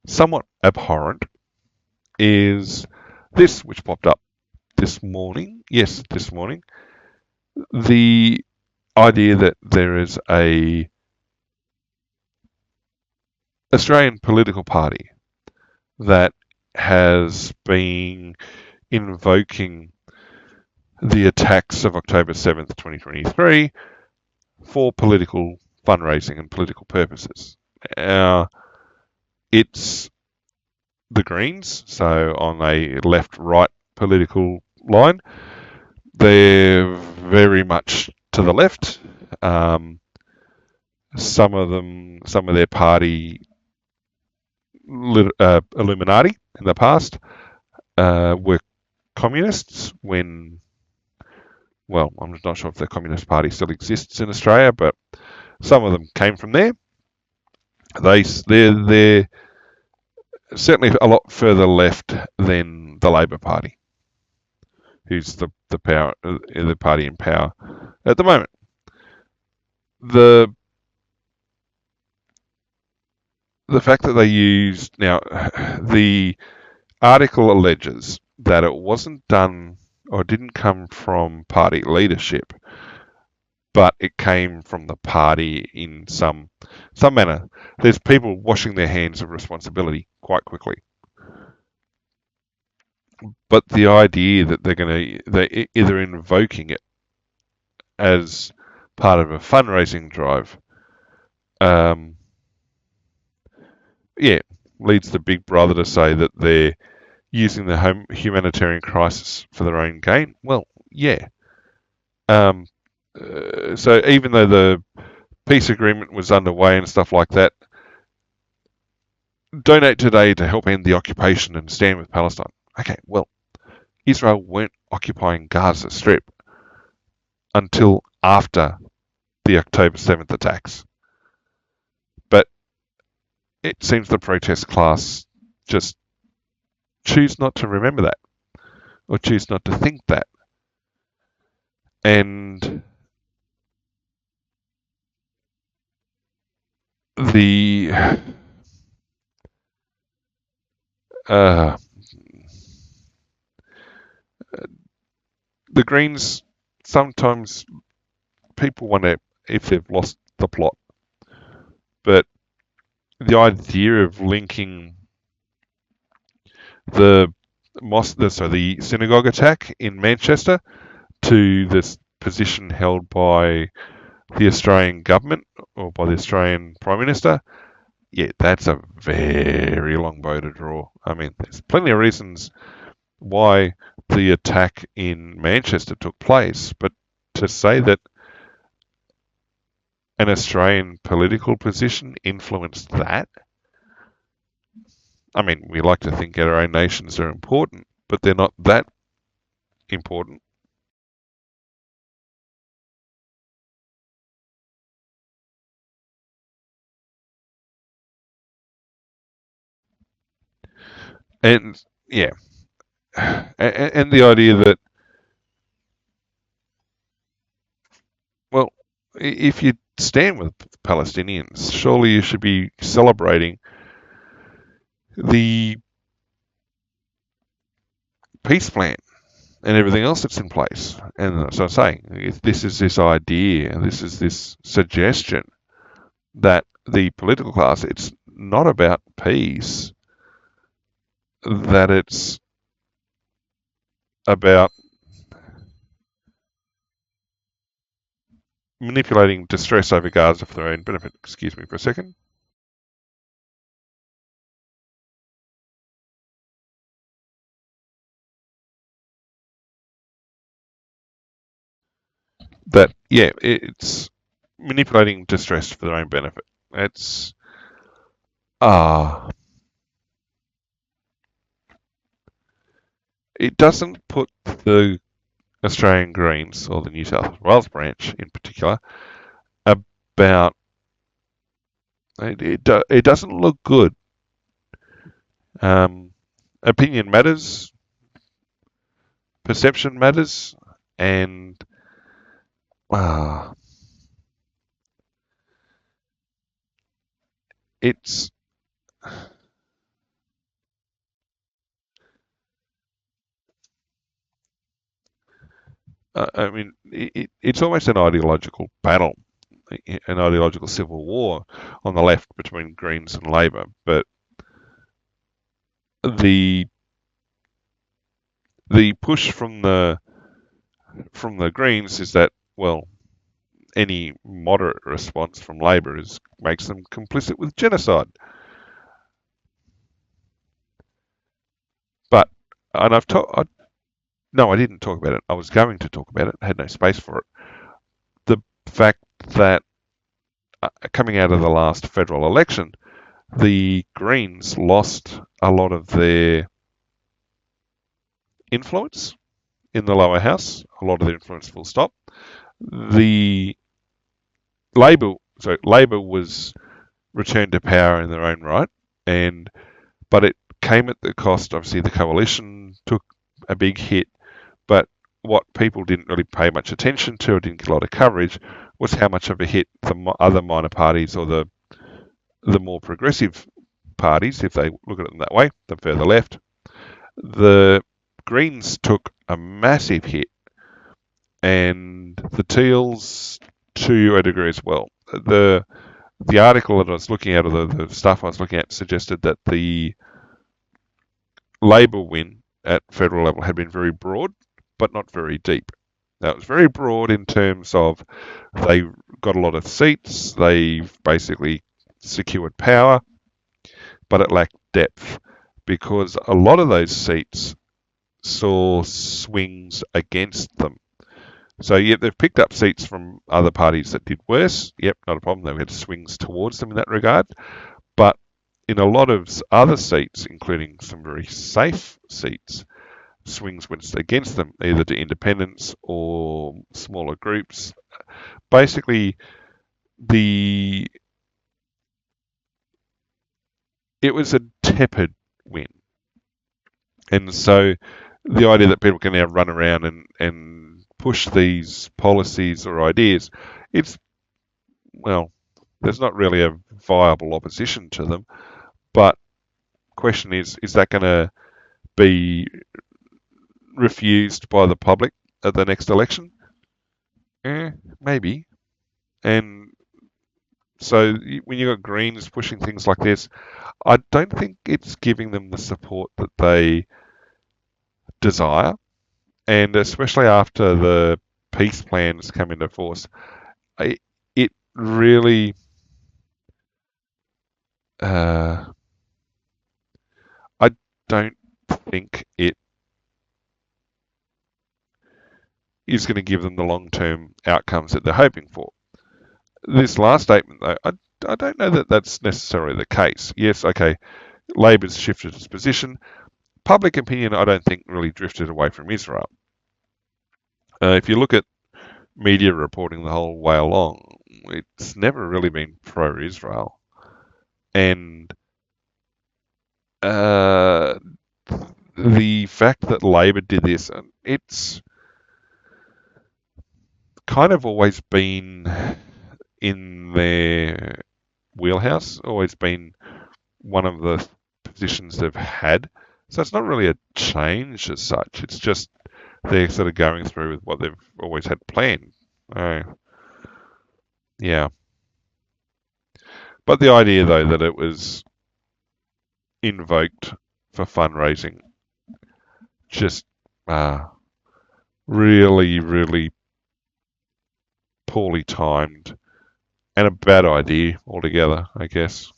somewhat abhorrent is this, which popped up this morning. Yes, this morning. The idea that there is a Australian political party that has been invoking the attacks of October 7th, 2023 for political fundraising and political purposes. It's the Greens, so on a left-right political line. They're very much to the left. Some of their party Illuminati in the past were communists when, well, I'm not sure if the Communist Party still exists in Australia, but some of them came from there. They're certainly a lot further left than the Labor Party, who's the party in power at the moment. The fact that they used, now the article alleges that it wasn't done or didn't come from party leadership, but it came from the party in some manner. There's people washing their hands of responsibility quite quickly. But the idea that they're either invoking it as part of a fundraising drive, leads the Big Brother to say that they're using the humanitarian crisis for their own gain. Well, yeah. So even though the peace agreement was underway and stuff like that, donate today to help end the occupation and stand with Palestine. Okay, well, Israel weren't occupying Gaza Strip until after the October 7th attacks. But it seems the protest class just choose not to remember that, or choose not to think that. And the Greens, sometimes people wonder if they've lost the plot. But the idea of linking the synagogue attack in Manchester to this position held by the Australian government or by the Australian Prime Minister, yeah, that's a very long bow to draw. I mean, there's plenty of reasons why the attack in Manchester took place, but to say that an Australian political position influenced that, I mean, we like to think our own nations are important, but they're not that important. And yeah, and the idea that, well, if you stand with Palestinians, surely you should be celebrating the peace plan and everything else that's in place. And so I'm saying, if this is this idea and this is this suggestion that the political class, it's not about peace, that it's about manipulating distress over Gaza for their own benefit. Excuse me for a second. That, yeah, it's manipulating distress for their own benefit. It's it doesn't put the Australian Greens or the New South Wales branch in particular about it doesn't look good. Opinion matters, perception matters, and it's I mean, it's almost an ideological battle, an ideological civil war on the left between Greens and Labor. But the push from the Greens is that, well, any moderate response from Labor makes them complicit with genocide. But and I've talked. No, I didn't talk about it. I was going to talk about it. I had no space for it. The fact that coming out of the last federal election, the Greens lost a lot of their influence in the lower house. A lot of their influence full stop. The Labor was returned to power in their own right, but it came at the cost. Obviously, the coalition took a big hit, but what people didn't really pay much attention to, or didn't get a lot of coverage, was how much of a hit the other minor parties or the more progressive parties, if they look at it in that way, the further left, the Greens took a massive hit, and the Teals to a degree as well. The article that I was looking at, or the stuff I was looking at, suggested that the Labor win at federal level had been very broad, but not very deep. Now, it was very broad in terms of they got a lot of seats, they've basically secured power, but it lacked depth because a lot of those seats saw swings against them. So, yeah, they've picked up seats from other parties that did worse. Yep, not a problem. They had swings towards them in that regard. But in a lot of other seats, including some very safe seats, swings went against them, either to independents or smaller groups. Basically, it was a tepid win. And so the idea that people can now run around and push these policies or ideas, there's not really a viable opposition to them. But question is that going to be refused by the public at the next election? Maybe. And so when you've got Greens pushing things like this, I don't think it's giving them the support that they desire. And especially after the peace plans come into force, it really I don't think it is going to give them the long-term outcomes that they're hoping for. This last statement, though, I don't know that that's necessarily the case. Yes, okay, Labor's shifted its position. Public opinion, I don't think, really drifted away from Israel. If you look at media reporting the whole way along, it's never really been pro-Israel. And the fact that Labor did this, it's kind of always been in their wheelhouse, always been one of the positions they've had. So it's not really a change as such. It's just they're sort of going through with what they've always had planned. Yeah. But the idea, though, that it was invoked for fundraising, just really, really poorly timed and a bad idea altogether, I guess.